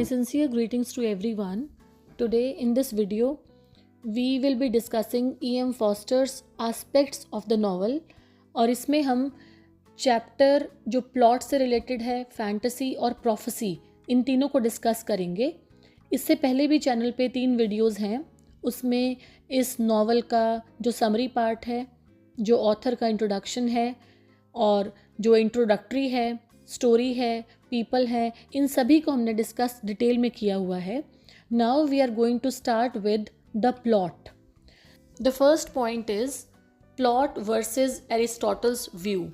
sincere greetings to everyone. Today in this video, we will be discussing E.M. Foster's aspects of the novel और इसमें हम chapter जो plot से related है, fantasy और prophecy, इन तीनों को डिस्कस करेंगे. इससे पहले भी चैनल पे 3 वीडियोस हैं. उसमें इस नॉवल का जो समरी पार्ट है, जो ऑथर का इंट्रोडक्शन है और जो इंट्रोडक्टरी है, स्टोरी है, पीपल है, इन सभी को हमने डिस्कस डिटेल में किया हुआ है. Now we are going to start with the plot. The first point is plot versus Aristotle's view.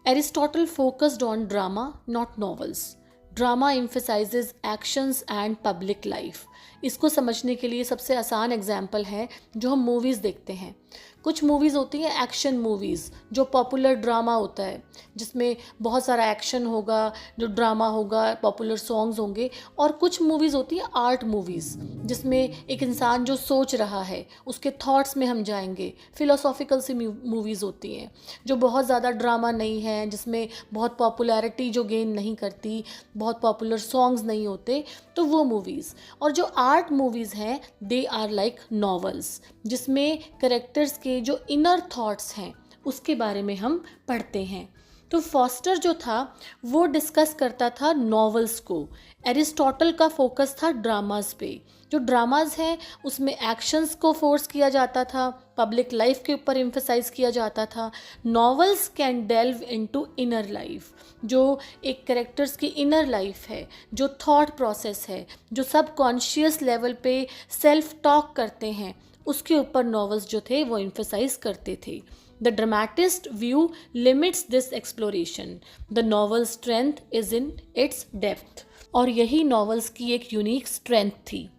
Aristotle focused on drama, not novels. Drama emphasizes actions and public life. इसको समझने के लिए सबसे आसान एग्जाम्पल है जो हम मूवीज़ देखते हैं. कुछ मूवीज़ होती हैं एक्शन मूवीज़, जो पॉपुलर ड्रामा होता है, जिसमें बहुत सारा एक्शन होगा, जो ड्रामा होगा, पॉपुलर सॉन्ग्स होंगे. और कुछ मूवीज़ होती हैं आर्ट मूवीज़, जिसमें एक इंसान जो सोच रहा है उसके थॉट्स में हम जाएंगे. फिलोसॉफिकल सी मूवीज़ होती हैं जो बहुत ज़्यादा ड्रामा नहीं है, जिसमें बहुत पॉपुलैरिटी जो गेन नहीं करती, बहुत पॉपुलर सॉन्ग्स नहीं होते, तो वो मूवीज़. और जो आर्ट मूवीज़ हैं दे आर लाइक नॉवेल्स, जिसमें करेक्टर्स के जो इनर थॉट्स हैं उसके बारे में हम पढ़ते हैं. तो फॉस्टर जो था वो डिस्कस करता था नॉवेल्स को. एरिस्टोटल का फोकस था ड्रामाज पे. जो ड्रामाज हैं उसमें एक्शंस को फोर्स किया जाता था, पब्लिक लाइफ के ऊपर एम्फसाइज किया जाता था. Novels can delve into inner life, जो एक कैरेक्टर्स की इनर लाइफ है, जो थॉट प्रोसेस है, जो सबकॉन्शियस लेवल पे सेल्फ टॉक करते हैं, उसके ऊपर नॉवेल्स जो थे वो एम्फसाइज करते थे. The dramatist view limits this exploration. The novel's strength is in its depth. और यही नॉवेल्स की एक यूनिक स्ट्रेंथ थी.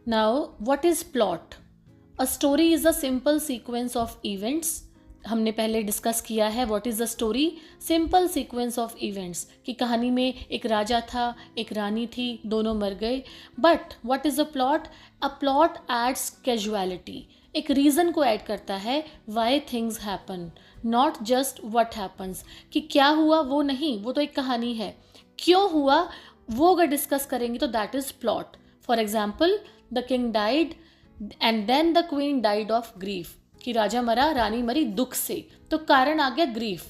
Now, what is plot? A story is a simple sequence of events. हमने पहले डिस्कस किया है what is the story. Simple sequence of events, कि कहानी में एक राजा था, एक रानी थी, दोनों मर गए. But what is a plot? A plot adds causality, एक रीज़न को ऐड करता है why things happen, not just what happens, कि क्या हुआ वो नहीं, वो तो एक कहानी है. क्यों हुआ वो अगर डिस्कस करेंगे तो that is plot. For example, the king died and then the queen died of grief, कि राजा मरा, रानी मरी दुख से, तो कारण आ गया grief.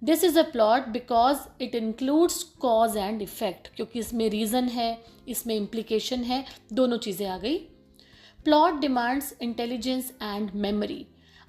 This is a plot because it includes cause and effect, क्योंकि इसमें रीज़न है, इसमें इम्प्लीकेशन है, दोनों चीज़ें आ गई. Plot demands intelligence and memory.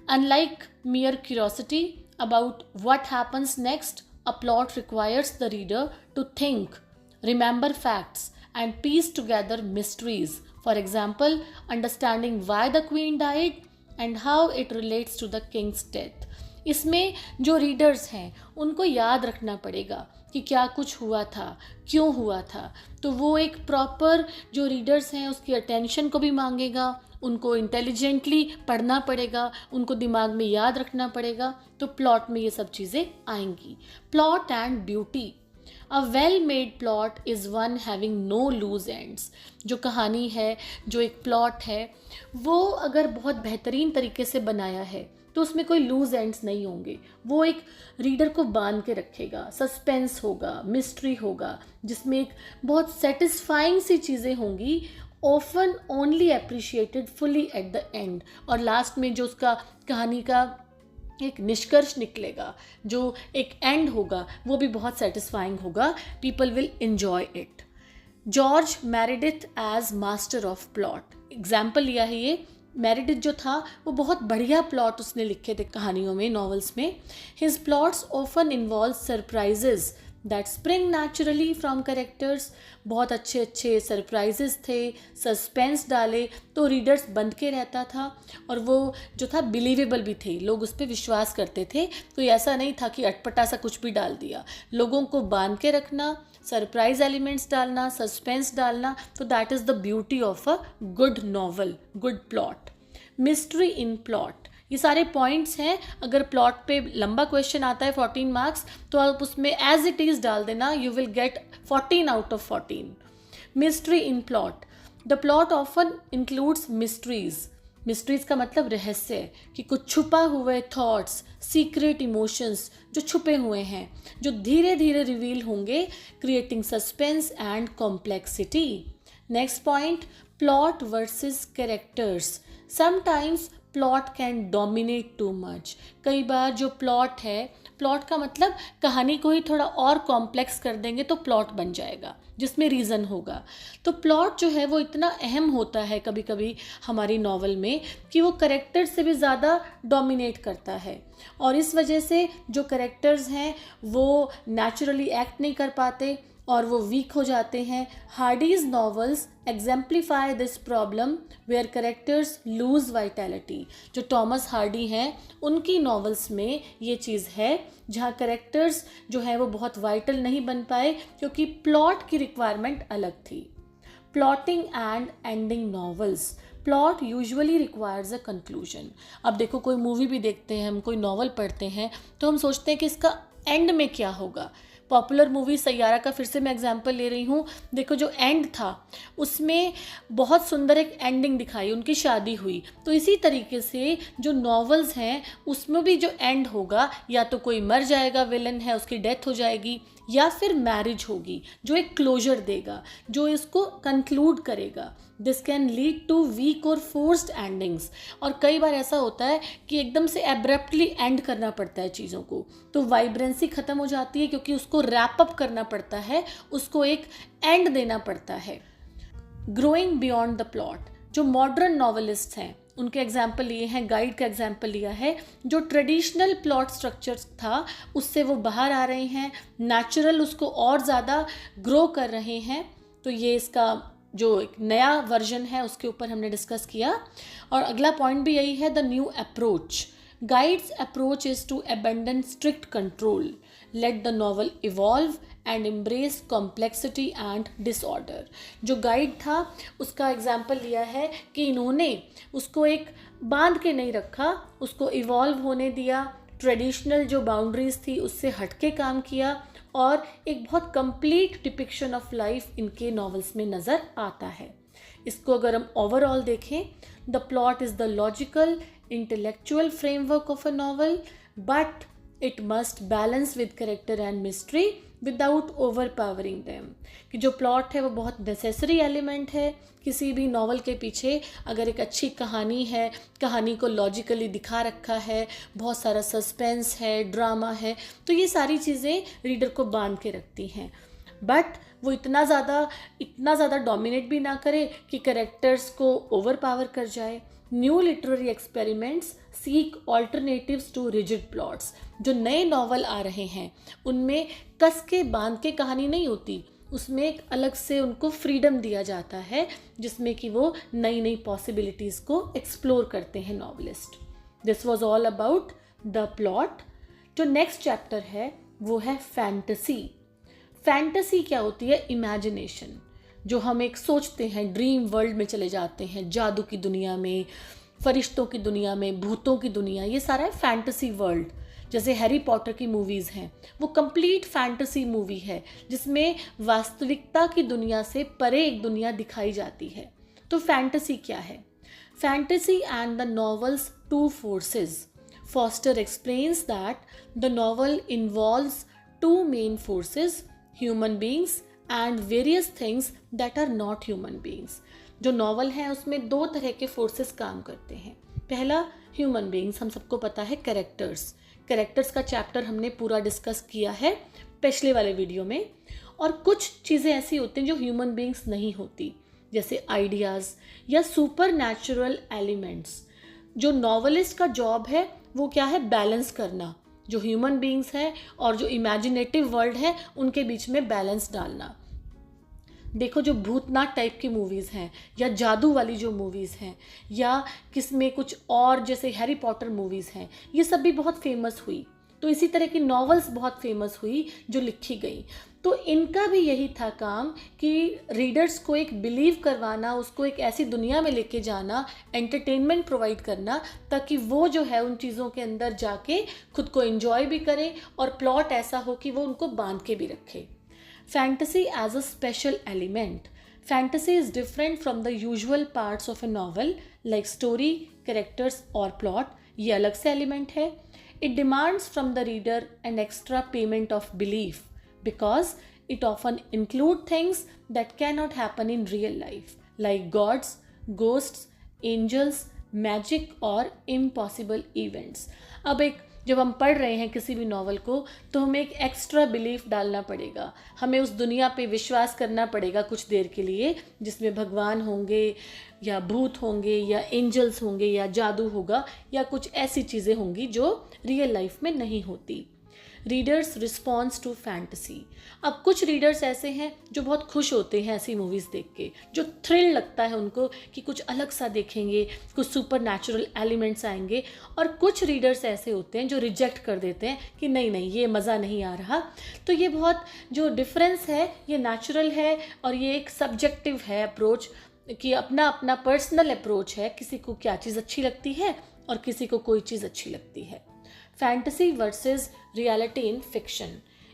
Unlike mere curiosity about what happens next, a plot requires the reader to think, remember facts, and piece together mysteries. For example, understanding why the queen died and how it relates to the king's death. इसमें जो readers हैं उनको याद रखना पड़ेगा कि क्या कुछ हुआ था, क्यों हुआ था. तो वो एक प्रॉपर जो रीडर्स हैं उसकी अटेंशन को भी मांगेगा, उनको इंटेलिजेंटली पढ़ना पड़ेगा, उनको दिमाग में याद रखना पड़ेगा. तो प्लॉट में ये सब चीज़ें आएंगी. Plot and beauty. A well made plot is one having no loose ends. जो कहानी है, जो एक प्लॉट है, वो अगर बहुत बेहतरीन तरीके से बनाया है तो उसमें कोई लूज एंड्स नहीं होंगे. वो एक रीडर को बांध के रखेगा, सस्पेंस होगा, मिस्ट्री होगा, जिसमें एक बहुत सेटिस्फाइंग सी चीज़ें होंगी, often only appreciated fully at the end. और लास्ट में जो उसका कहानी का एक निष्कर्ष निकलेगा, जो एक एंड होगा, वो भी बहुत सेटिस्फाइंग होगा. People will enjoy it. George Meredith as master of plot. Example लिया है ये. मेरेडिथ जो था वो बहुत बढ़िया प्लॉट उसने लिखे थे कहानियों में, नॉवेल्स में. His plots often involve surprises that spring naturally from characters. बहुत अच्छे अच्छे सरप्राइजेस थे, सस्पेंस डाले तो रीडर्स बंध के रहता था. और वो जो था बिलीवेबल भी थे, लोग उस पर विश्वास करते थे. कोई ऐसा नहीं था कि अटपटा सा कुछ भी डाल दिया. लोगों को बांध के रखना, सरप्राइज एलिमेंट्स डालना, सस्पेंस डालना, तो that is the beauty of a good novel, good plot. Mystery in plot. ये सारे पॉइंट्स हैं. अगर प्लॉट पे लंबा क्वेश्चन आता है 14 मार्क्स, तो आप उसमें एज इट इज़ डाल देना, you will get 14 out of 14. Mystery in plot. The plot often includes mysteries. Mysteries का मतलब रहस्य, कि कुछ छुपा हुए थॉट्स, सीक्रेट इमोशंस जो छुपे हुए हैं, जो धीरे धीरे रिवील होंगे, creating suspense and complexity. Next point, plot versus characters. Sometimes plot can dominate too much. कई बार जो प्लॉट है, प्लॉट का मतलब कहानी को ही थोड़ा और कॉम्प्लेक्स कर देंगे तो प्लॉट बन जाएगा जिसमें रीज़न होगा. तो प्लॉट जो है वो इतना अहम होता है कभी कभी हमारी नॉवल में कि वो करेक्टर से भी ज़्यादा डोमिनेट करता है, और इस वजह से जो करेक्टर्स हैं वो नेचुरली एक्ट नहीं कर पाते और वो वीक हो जाते हैं. Hardy's novels exemplify this problem where characters lose vitality. जो टॉमस हार्डी हैं उनकी नॉवेल्स में ये चीज़ है जहाँ करेक्टर्स जो है वो बहुत वाइटल नहीं बन पाए क्योंकि प्लॉट की रिक्वायरमेंट अलग थी. Plotting and ending novels. Plot usually requires a conclusion. अब देखो, कोई मूवी भी देखते हैं हम, कोई नॉवल पढ़ते हैं तो हम सोचते हैं कि इसका एंड में क्या होगा. पॉपुलर मूवी सैयारा का फिर से मैं एग्जांपल ले रही हूँ. देखो, जो एंड था उसमें बहुत सुंदर एक एंडिंग दिखाई, उनकी शादी हुई. तो इसी तरीके से जो नॉवेल्स हैं उसमें भी जो एंड होगा, या तो कोई मर जाएगा, विलन है उसकी डेथ हो जाएगी, या फिर मैरिज होगी जो एक क्लोजर देगा, जो इसको कंक्लूड करेगा. This can lead to weak और फोर्स्ड एंडिंग्स. और कई बार ऐसा होता है कि एकदम से एब्रप्टली एंड करना पड़ता है चीज़ों को, तो वाइब्रेंसी ख़त्म हो जाती है क्योंकि उसको रैप अप करना पड़ता है, उसको एक एंड देना पड़ता है. Growing beyond the plot. जो मॉडर्न नॉवेलिस्ट हैं उनके एग्जाम्पल लिए हैं, गाइड का एग्जाम्पल लिया है. जो ट्रेडिशनल प्लॉट स्ट्रक्चर था उससे वो बाहर आ रहे हैं, नेचुरल उसको और ज़्यादा ग्रो कर रहे हैं. तो ये इसका जो एक नया वर्जन है उसके ऊपर हमने डिस्कस किया. और अगला पॉइंट भी यही है, the new approach. Guides approach is to abandon strict control, let the novel evolve and embrace complexity and disorder. जो गाइड था उसका एग्जाम्पल लिया है कि इन्होंने उसको एक बांध के नहीं रखा, उसको इवॉल्व होने दिया, ट्रेडिशनल जो बाउंड्रीज थी उससे हटके काम किया, और एक बहुत कंप्लीट डिपिक्शन ऑफ लाइफ इनके नॉवेल्स में नज़र आता है. इसको अगर हम ओवरऑल देखें, the plot is the logical intellectual framework of a novel, but it must balance with character and mystery without over powering them. कि जो प्लॉट है वो बहुत नेसेसरी एलिमेंट है किसी भी नॉवल के पीछे. अगर एक अच्छी कहानी है, कहानी को लॉजिकली दिखा रखा है, बहुत सारा सस्पेंस है, ड्रामा है, तो ये सारी चीज़ें रीडर को बांध के रखती हैं. बट वो इतना ज़्यादा डोमिनेट भी ना करे कि करेक्टर्स को ओवर पावर कर जाए. New literary experiments seek alternatives to rigid plots. जो नए नॉवल आ रहे हैं उनमें कस के बांध के कहानी नहीं होती, उसमें एक अलग से उनको फ्रीडम दिया जाता है जिसमें कि वो नई नई पॉसिबिलिटीज़ को एक्सप्लोर करते हैं novelist. This was all about the plot. जो नेक्स्ट चैप्टर है वो है फैंटेसी. फैंटेसी क्या होती है? इमेजिनेशन. जो हम एक सोचते हैं, ड्रीम वर्ल्ड में चले जाते हैं, जादू की दुनिया में, फरिश्तों की दुनिया में, भूतों की दुनिया, ये सारा है फैंटेसी वर्ल्ड. जैसे हैरी पॉटर की मूवीज़ हैं, वो कंप्लीट फैंटेसी मूवी है जिसमें वास्तविकता की दुनिया से परे एक दुनिया दिखाई जाती है. तो फैंटेसी क्या है? Fantasy and the novel's two forces. Forster explains that the novel involves two main forces, human beings and various things that are not human beings. जो नॉवल है उसमें दो तरह के फोर्सेस काम करते हैं. पहला ह्यूमन बींग्स, हम सबको पता है, कैरेक्टर्स का चैप्टर हमने पूरा डिस्कस किया है पिछले वाले वीडियो में. और कुछ चीज़ें ऐसी होती हैं जो ह्यूमन बींग्स नहीं होती, जैसे आइडियाज़ या सुपर नेचुरल एलिमेंट्स. जो नॉवलिस्ट का जॉब है वो क्या है? बैलेंस करना. जो ह्यूमन बींग्स हैं और जो इमेजिनेटिव वर्ल्ड है उनके बीच में बैलेंस डालना. देखो, जो भूतनाथ टाइप की मूवीज़ हैं या जादू वाली जो मूवीज़ हैं या किसमें कुछ और, जैसे हैरी पॉटर मूवीज़ हैं, ये सब भी बहुत फेमस हुई. तो इसी तरह की नॉवेल्स बहुत फेमस हुई जो लिखी गई. तो इनका भी यही था काम कि रीडर्स को एक बिलीव करवाना, उसको एक ऐसी दुनिया में लेके जाना, एंटरटेनमेंट प्रोवाइड करना, ताकि वो जो है उन चीज़ों के अंदर जाके खुद को एंजॉय भी करे और प्लॉट ऐसा हो कि वो उनको बांध के भी रखे. Fantasy as a special element. Fantasy is different from the usual parts of a novel like story, characters और plot. ये अलग से element है. It demands from the reader an extra payment of belief because it often includes things that cannot happen in real life like gods, ghosts, angels, magic और impossible events. अब जब हम पढ़ रहे हैं किसी भी नॉवल को तो हमें एक एक्स्ट्रा बिलीफ डालना पड़ेगा. हमें उस दुनिया पे विश्वास करना पड़ेगा कुछ देर के लिए जिसमें भगवान होंगे या भूत होंगे या एंजल्स होंगे या जादू होगा या कुछ ऐसी चीज़ें होंगी जो रियल लाइफ में नहीं होती. Readers response to fantasy. अब कुछ रीडर्स ऐसे हैं जो बहुत खुश होते हैं ऐसी मूवीज़ देख के, जो थ्रिल लगता है उनको कि कुछ अलग सा देखेंगे, कुछ सुपर नेचुरल एलिमेंट्स आएंगे. और कुछ रीडर्स ऐसे होते हैं जो रिजेक्ट कर देते हैं कि नहीं नहीं ये मज़ा नहीं आ रहा. तो ये बहुत जो डिफरेंस है ये नेचुरल है और ये एक सब्जेक्टिव है अप्रोच कि अपना अपना पर्सनल अप्रोच है. किसी को क्या चीज़ अच्छी लगती है और किसी को कोई चीज़ अच्छी लगती है. Fantasy versus reality in fiction.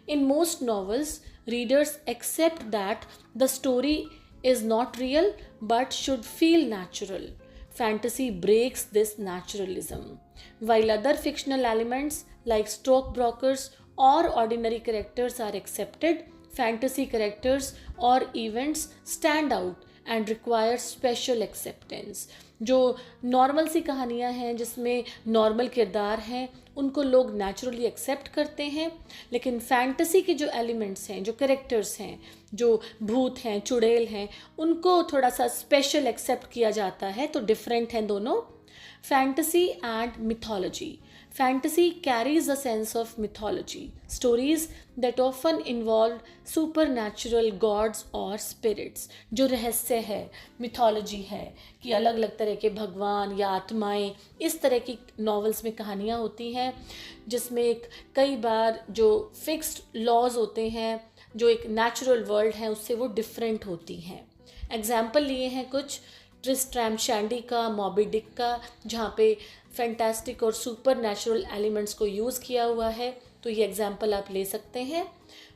In most novels, readers accept that the story is not real but should feel natural. Fantasy breaks this naturalism. While other fictional elements like stockbrokers or ordinary characters are accepted, fantasy characters or events stand out and require special acceptance. जो normal सी कहानियाँ हैं जिसमें normal किरदार हैं उनको लोग naturally accept करते हैं, लेकिन फैंटेसी के जो एलिमेंट्स हैं, जो कैरेक्टर्स हैं, जो भूत हैं, चुड़ैल हैं, उनको थोड़ा सा स्पेशल एक्सेप्ट किया जाता है. तो डिफरेंट हैं दोनों. Fantasy and mythology. Fantasy carries a sense of mythology, stories that often involve supernatural gods or spirits. जो रहस्य है, मिथोलॉजी है कि अलग अलग तरह के भगवान या आत्माएं, इस तरह की नॉवेल्स में कहानियाँ होती हैं जिसमें कई बार जो फिक्स्ड लॉज होते हैं, जो एक नेचुरल वर्ल्ड है उससे वो डिफरेंट होती हैं. एग्जाम्पल लिए हैं कुछ ट्रिस्ट्रैम शैंडी का, मॉबी डिक का, जहाँ पे फैंटास्टिक और सुपर नेचुरल एलिमेंट्स को यूज़ किया हुआ है. तो ये एग्जाम्पल आप ले सकते हैं.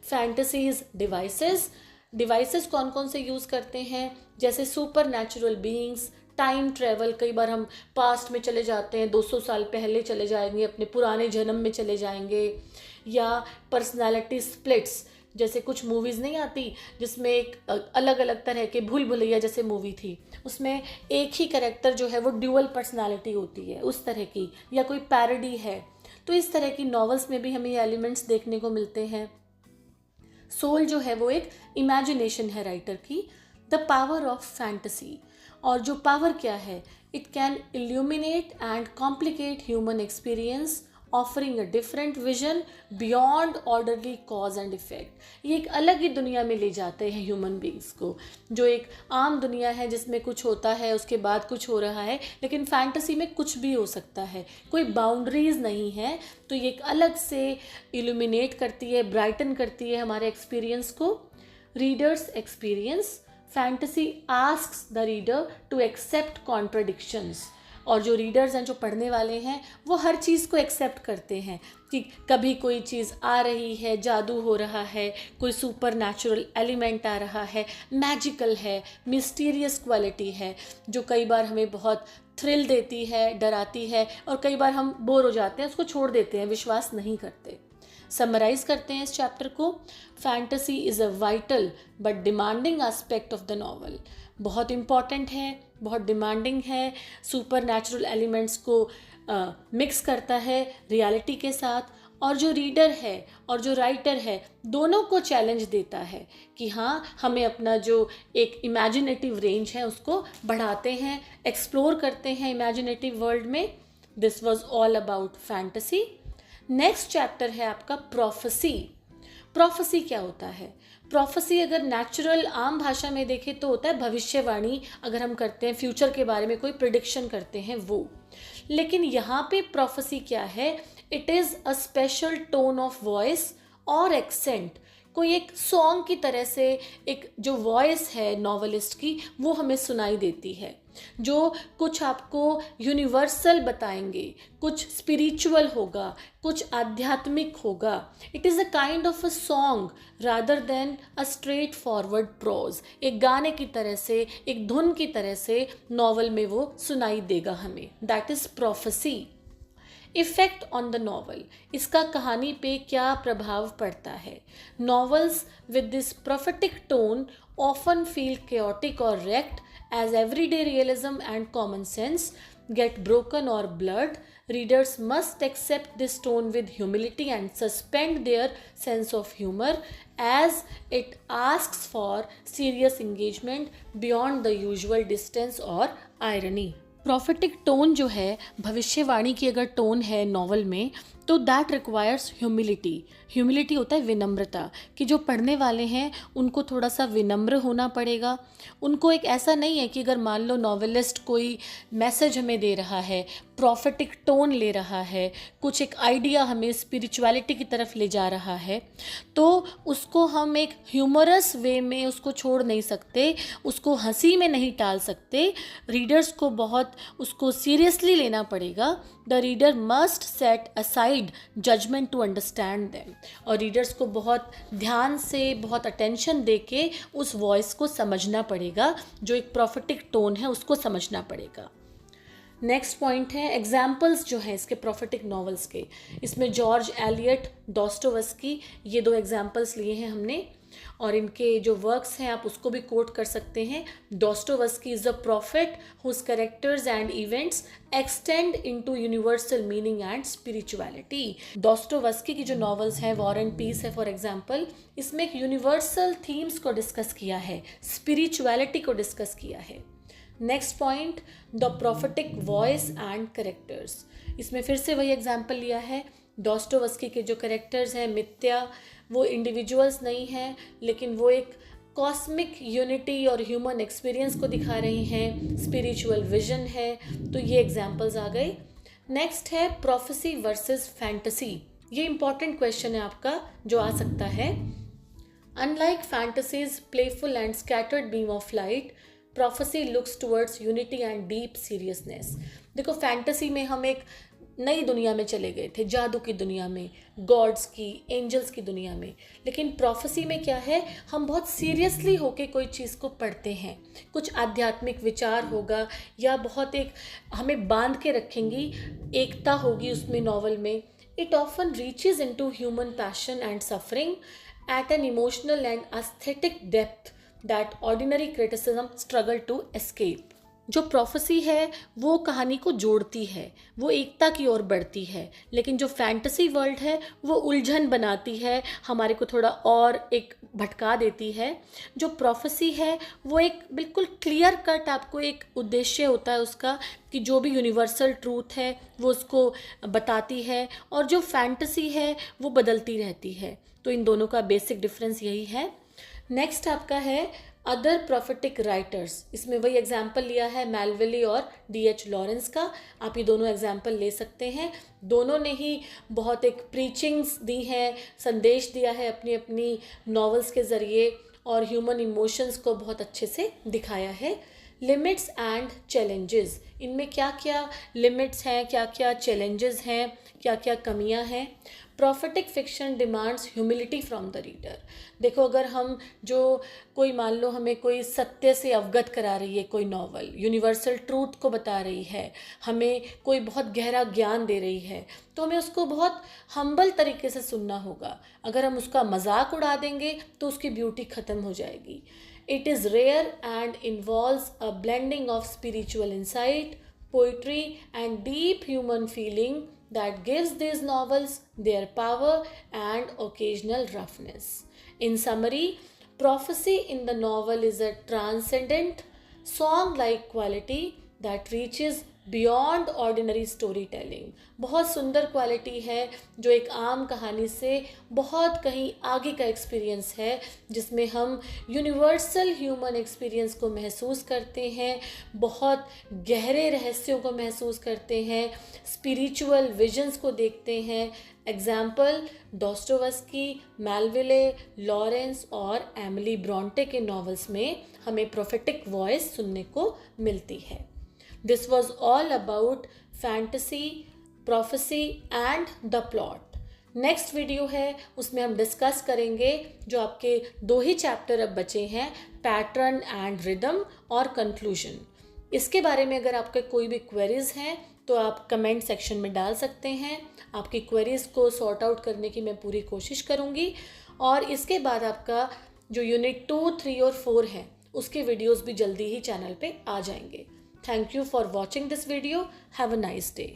फैंटेसीज डिवाइसेस कौन कौन से यूज़ करते हैं, जैसे super natural beings, time travel. कई बार हम पास्ट में चले जाते हैं, 200 साल पहले चले जाएंगे, अपने पुराने जन्म में चले जाएंगे. या पर्सनालिटी स्प्लिट्स, जैसे कुछ मूवीज़ नहीं आती जिसमें एक अलग अलग तरह के भूल भुलैया जैसे मूवी थी, उसमें एक ही कैरेक्टर जो है वो ड्यूअल पर्सनालिटी होती है, उस तरह की. या कोई पैरोडी है. तो इस तरह की नॉवेल्स में भी हमें ये एलिमेंट्स देखने को मिलते हैं. सोल जो है वो एक इमेजिनेशन है राइटर की. The power of fantasy. और जो पावर क्या है, it can illuminate and complicate human experience offering a different vision beyond orderly cause and effect. ये एक अलग ही दुनिया में ले जाते हैं ह्यूमन बींग्स को. जो एक आम दुनिया है जिसमें कुछ होता है उसके बाद कुछ हो रहा है, लेकिन फैंटेसी में कुछ भी हो सकता है, कोई बाउंड्रीज नहीं है. तो ये एक अलग से इल्यूमिनेट करती है, ब्राइटन करती है हमारे एक्सपीरियंस को. Readers experience. Fantasy asks the reader to accept contradictions. और जो रीडर्स हैं, जो पढ़ने वाले हैं, वो हर चीज़ को एक्सेप्ट करते हैं कि कभी कोई चीज़ आ रही है, जादू हो रहा है, कोई सुपर नेचुरल एलिमेंट आ रहा है, मैजिकल है, मिस्टीरियस क्वालिटी है, जो कई बार हमें बहुत थ्रिल देती है, डराती है, और कई बार हम बोर हो जाते हैं, उसको छोड़ देते हैं, विश्वास नहीं करते. समराइज करते हैं इस चैप्टर को. Fantasy is a vital but demanding aspect of the novel. बहुत इम्पॉर्टेंट है, बहुत डिमांडिंग है, सुपर नेचुरल एलिमेंट्स को मिक्स करता है रियलिटी के साथ. और जो रीडर है और जो राइटर है दोनों को चैलेंज देता है कि हाँ, हमें अपना जो एक इमेजिनेटिव रेंज है उसको बढ़ाते हैं, एक्सप्लोर करते हैं इमेजिनेटिव वर्ल्ड में. This was all about fantasy. Next chapter है आपका प्रोफेसी. प्रोफेसी क्या होता है? प्रोफेसी अगर नेचुरल आम भाषा में देखें तो होता है भविष्यवाणी. अगर हम करते हैं फ्यूचर के बारे में कोई प्रिडिक्शन करते हैं वो. लेकिन यहाँ पे प्रोफेसी क्या है? It is a special tone of voice और एक्सेंट. कोई एक सॉन्ग की तरह से एक जो वॉइस है नॉवेलिस्ट की वो हमें सुनाई देती है. जो कुछ आपको यूनिवर्सल बताएंगे, कुछ स्पिरिचुअल होगा, कुछ आध्यात्मिक होगा. It is a kind of a song rather than a straightforward prose. एक गाने की तरह से, एक धुन की तरह से नॉवल में वो सुनाई देगा हमें. That is prophecy. Effect on the novel, इसका कहानी पे क्या प्रभाव पड़ता है. Novels with this prophetic tone often feel chaotic or wrecked as everyday realism and common sense get broken or blurred. Readers must accept this tone with humility and suspend their sense of humor as it asks for serious engagement beyond the usual distance or irony. Prophetic tone जो है, भविष्यवाणी की अगर tone है novel में, तो that requires humility. Humility होता है विनम्रता, कि जो पढ़ने वाले हैं उनको थोड़ा सा विनम्र होना पड़ेगा. उनको एक ऐसा नहीं है कि अगर मान लो नॉवेलिस्ट कोई मैसेज हमें दे रहा है, प्रॉफिटिक टोन ले रहा है, कुछ एक आइडिया हमें स्पिरिचुअलिटी की तरफ ले जा रहा है, तो उसको हम एक ह्यूमरस वे में उसको छोड़ नहीं सकते, उसको हंसी में नहीं टाल सकते. रीडर्स को बहुत उसको सीरियसली लेना पड़ेगा. The reader must set aside judgement to understand them. और रीडर्स को बहुत ध्यान से, बहुत अटेंशन दे के उस वॉइस को समझना पड़ेगा, जो एक प्रॉफिटिक टोन है उसको समझना पड़ेगा. नेक्स्ट पॉइंट है एग्जाम्पल्स जो हैं इसके प्रॉफिटिक नॉवेल्स के. इसमें जॉर्ज एलियट, दोस्टोवस्की, ये दो एग्जाम्पल्स लिए हैं हमने, और इनके जो वर्क्स हैं आप उसको भी कोट कर सकते हैं. Dostoevsky is a prophet whose characters and events extend into universal meaning and spirituality. Dostoevsky की जो नॉवेल्स हैं, वॉर एंड पीस है फॉर एग्जांपल, इसमें एक यूनिवर्सल थीम्स को डिस्कस किया है, स्पिरिचुअलिटी को डिस्कस किया है. Next point, the prophetic voice and characters. इसमें फिर से वही एग्जाम्पल लिया है. दोस्टोवस्की के जो करेक्टर्स हैं, मित्या, वो इंडिविजुअल्स नहीं हैं, लेकिन वो एक कॉस्मिक यूनिटी और ह्यूमन एक्सपीरियंस को दिखा रही हैं, स्पिरिचुअल विजन है. तो ये एग्जाम्पल्स आ गए. नेक्स्ट है प्रोफेसी वर्सेस फैंटेसी. ये इंपॉर्टेंट क्वेश्चन है आपका जो आ सकता है. Unlike fantasies playful and scattered beam of light, prophecy looks towards unity and deep seriousness. देखो, फैंटेसी में हम एक नई दुनिया में चले गए थे, जादू की दुनिया में, गॉड्स की, एंजल्स की दुनिया में. लेकिन प्रोफेसी में क्या है, हम बहुत सीरियसली होके कोई चीज़ को पढ़ते हैं. कुछ आध्यात्मिक विचार होगा या बहुत एक हमें बांध के रखेंगी, एकता होगी उसमें नॉवल में. It often reaches into human passion and suffering at an emotional and aesthetic depth that ordinary criticism struggle to escape. जो प्रोफेसी है वो कहानी को जोड़ती है, वो एकता की ओर बढ़ती है. लेकिन जो फैंटेसी वर्ल्ड है वो उलझन बनाती है, हमारे को थोड़ा और एक भटका देती है. जो प्रोफेसी है वो एक बिल्कुल क्लियर कट, आपको एक उद्देश्य होता है उसका, कि जो भी यूनिवर्सल ट्रूथ है वो उसको बताती है. और जो फैंटेसी है वो बदलती रहती है. तो इन दोनों का बेसिक डिफरेंस यही है. नेक्स्ट आपका है अदर प्रॉफिटिक राइटर्स. इसमें वही एग्जाम्पल लिया है मेलविली और D.H. लॉरेंस का. आप ये दोनों एग्जाम्पल ले सकते हैं. दोनों ने ही बहुत एक प्रीचिंग्स दी हैं, संदेश दिया है अपनी अपनी नॉवेल्स के ज़रिए, और ह्यूमन इमोशंस को बहुत अच्छे से दिखाया है. लिमिट्स एंड चैलेंजेस, इनमें क्या क्या लिमिट्स हैं, क्या क्या चैलेंजेस हैं, क्या क्या कमियां हैं. Prophetic fiction demands humility from the reader. देखो, अगर हम जो कोई मान लो हमें कोई सत्य से अवगत करा रही है, कोई नॉवल यूनिवर्सल ट्रूथ को बता रही है, हमें कोई बहुत गहरा ज्ञान दे रही है, तो हमें उसको बहुत हम्बल तरीके से सुनना होगा. अगर हम उसका मजाक उड़ा देंगे तो उसकी ब्यूटी ख़त्म हो जाएगी. It is rare and involves a blending of spiritual insight, poetry, and deep human feeling that gives these novels their power and occasional roughness. In summary, prophecy in the novel is a transcendent, song-like quality that reaches beyond ordinary story telling. बहुत सुंदर quality है जो एक आम कहानी से बहुत कहीं आगे का एक्सपीरियंस है, जिसमें हम यूनिवर्सल ह्यूमन एक्सपीरियंस को महसूस करते हैं, बहुत गहरे रहस्यों को महसूस करते हैं, स्पिरिचुअल विजन्स को देखते हैं। एग्जाम्पल डॉस्टोवस्की, मेलविले, लॉरेंस और एमिली ब्रॉन्टे के नॉवेल्स में हमें प्रोफेटिक वॉइस सुनने को मिलती है। This was all about fantasy, prophecy and the plot. Next video है, उसमें हम डिस्कस करेंगे जो आपके 2 ही चैप्टर अब बचे हैं, पैटर्न एंड रिदम और कंक्लूजन। इसके बारे में अगर आपके कोई भी क्वेरीज हैं तो आप कमेंट सेक्शन में डाल सकते हैं। आपकी क्वेरीज को सॉर्ट आउट करने की मैं पूरी कोशिश करूँगी। और इसके बाद आपका जो यूनिट 2, 3 और 4 है उसके वीडियोस भी जल्दी ही चैनल पे आ जाएंगे। Thank you for watching this video. Have a nice day.